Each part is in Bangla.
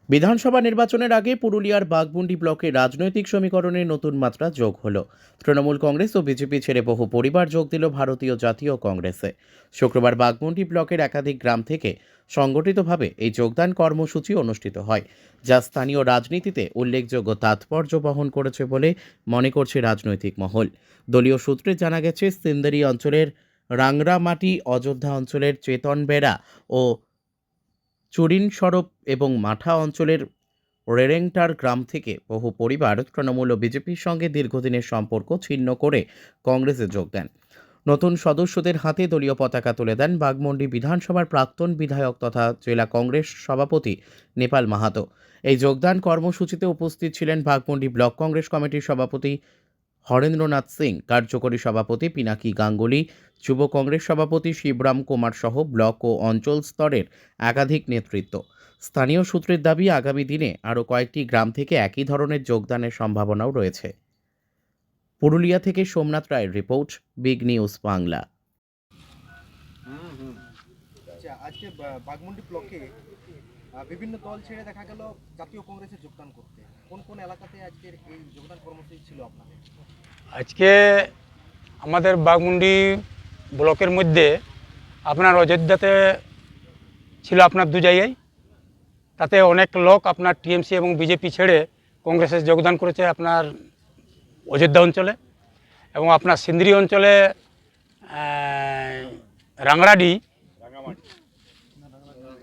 বিধানসভা নির্বাচনের আগে পুরুলিয়ার বাঘমুন্ডি ব্লকে রাজনৈতিক সমীকরণে নতুন মাত্রা যোগ হলো। তৃণমূল কংগ্রেস ও বিজেপি ছেড়ে বহু পরিবার যোগ দিল ভারতীয় জাতীয় কংগ্রেসে। শুক্রবার বাঘমুন্ডি ব্লকের একাধিক গ্রাম থেকে সংগঠিতভাবে এই যোগদান কর্মসূচি অনুষ্ঠিত হয়, যা স্থানীয় রাজনীতিতে উল্লেখযোগ্য তাৎপর্য বহন করেছে বলে মনে করছে রাজনৈতিক মহল। দলীয় সূত্রে জানা গেছে, সিন্দারি অঞ্চলের রাংরামাটি, অযোধ্যা অঞ্চলের চেতনবেড়া ও চুরিন সরব এবং মাঠা অঞ্চলের রেরেংটার গ্রাম থেকে বহু পরিবার তৃণমূল ও বিজেপির সঙ্গে দীর্ঘদিনের সম্পর্ক ছিন্ন করে কংগ্রেসে যোগ দেন। নতুন সদস্যদের হাতে দলীয় পতাকা তুলে দেন বাঘমুন্ডি বিধানসভার প্রাক্তন বিধায়ক তথা জেলা কংগ্রেস সভাপতি নেপাল মাহাতো। এই যোগদান কর্মসূচিতে উপস্থিত ছিলেন বাঘমুন্ডি ব্লক কংগ্রেস কমিটির সভাপতি হরেন্দ্রনাথ সিং, কার্যকরী সভাপতি পিনাকি গাঙ্গুলি, যুব কংগ্রেস সভাপতি শিবরাম কুমার সহ ব্লক ও অঞ্চল স্তরের একাধিক নেতৃত্ব। স্থানীয় সূত্রের দাবি, আগামী দিনে আরও কয়েকটি গ্রাম থেকে একই ধরনের যোগদানের সম্ভাবনাও রয়েছে। পুরুলিয়া থেকে সোমনাথ রায়ের রিপোর্ট, বিগ নিউজ বাংলা। আচ্ছা, আজকে বাঘমুন্ডি ব্লকে বিভিন্ন দল ছেড়ে দেখা গেল জাতীয় কংগ্রেসে যোগদান করতে। কোন কোন এলাকাতে আজকের এই যোগদান কর্মসূচি ছিল আপনাদের? আজকে আমাদের বাঘমুন্ডি ব্লকের মধ্যে আপনার অযোধ্যাতে ছিল আপনার দু জায়গায়, তাতে অনেক লোক আপনার টিএমসি এবং বিজেপি ছেড়ে কংগ্রেসে যোগদান করেছে আপনার অযোধ্যা অঞ্চলে, এবং আপনার সিন্দ্রি অঞ্চলে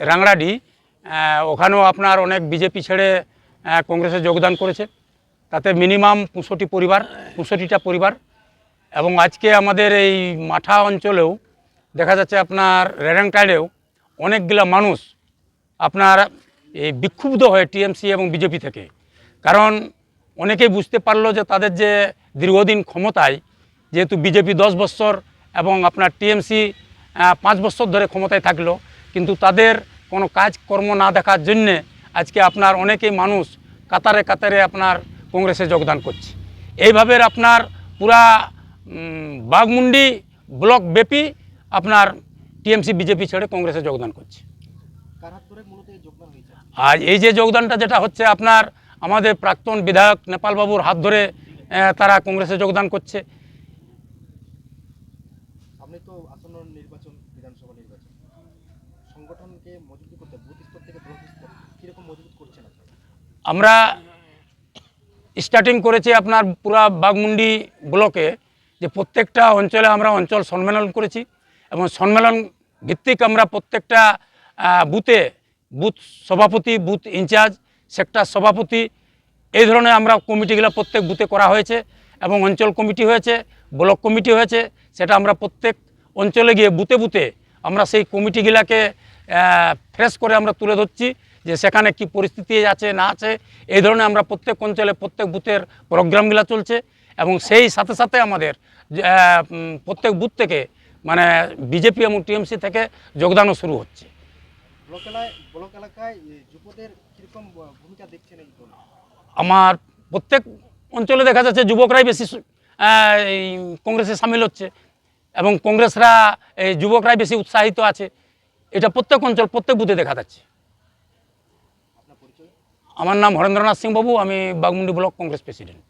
রাংড়াডি ওখানেও আপনার অনেক বিজেপি ছেড়ে কংগ্রেসে যোগদান করেছে, তাতে মিনিমাম 65টা পরিবার। এবং আজকে আমাদের এই মাঠা অঞ্চলেও দেখা যাচ্ছে আপনার রেরেংটাইলেও অনেকগুলা মানুষ আপনার এই বিক্ষুব্ধ হয় টিএমসি এবং বিজেপি থেকে। কারণ অনেকেই বুঝতে পারলো যে তাদের যে দীর্ঘদিন ক্ষমতায়, যেহেতু বিজেপি 10 বছর এবং আপনার টিএমসি 5 বছর ধরে ক্ষমতায় থাকলো, কিন্তু তাদের কোনো কাজকর্ম না দেখার জন্যে আজকে আপনার অনেকেই মানুষ কাতারে কাতারে আপনার কংগ্রেসে যোগদান করছে। এইভাবে আপনার পুরা বাঘমুন্ডি ব্লক ব্যাপী আপনার টিএমসি বিজেপি ছেড়ে কংগ্রেসে যোগদান করছে। কার হাত ধরে মূলত এই যোগদান হয়েছে? আর এই যে যোগদানটা যেটা হচ্ছে আপনার আমাদের প্রাক্তন বিধায়ক নেপালবাবুর হাত ধরে তারা কংগ্রেসে যোগদান করছে। আপনি তো আসন্ন নির্বাচন, বিধানসভা নির্বাচন, সংগঠনকে মজবুত করতে বুথ স্তর থেকে ব্লক স্তর কীরকম মজবুত করছেন আপনারা? আমরা স্টার্টিং করেছি আপনার পুরা বাঘমুন্ডি ব্লকে, যে প্রত্যেকটা অঞ্চলে আমরা অঞ্চল সম্মেলন করেছি, এবং সম্মেলন ভিত্তিক আমরা প্রত্যেকটা বুথে বুথ সভাপতি, বুথ ইনচার্জ, সেক্টর সভাপতি, এই ধরনের আমরা কমিটিগুলো প্রত্যেক বুথে করা হয়েছে, এবং অঞ্চল কমিটি হয়েছে, ব্লক কমিটি হয়েছে। সেটা আমরা প্রত্যেক অঞ্চলে গিয়ে বুথে বুথে আমরা সেই কমিটিগুলোকে ফ্রেশ করে আমরা তুলে ধরছি, যে সেখানে কি পরিস্থিতি আছে না আছে। এই ধরনের আমরা প্রত্যেক অঞ্চলে প্রত্যেক বুথের প্রোগ্রামগুলো চলছে, এবং সেই সাথে সাথে আমাদের প্রত্যেক বুথ থেকে মানে বিজেপি এবং টিএমসি থেকে যোগদানও শুরু হচ্ছে। ব্লক এলাকায় যুবদের কীরকম ভূমিকা দেখছেন এই দল? আমার প্রত্যেক অঞ্চলে দেখা যাচ্ছে যুবকরাই বেশি এই কংগ্রেসে সামিল হচ্ছে, এবং কংগ্রেসরা এই যুবকরাই বেশি উৎসাহিত আছে। এটা প্রত্যেক অঞ্চল প্রত্যেক বুথে দেখা যাচ্ছে। আপনার পরিচয়? আমার নাম হরেন্দ্রনাথ সিং বাবু, আমি বাঘমুন্ডি ব্লক কংগ্রেস প্রেসিডেন্ট।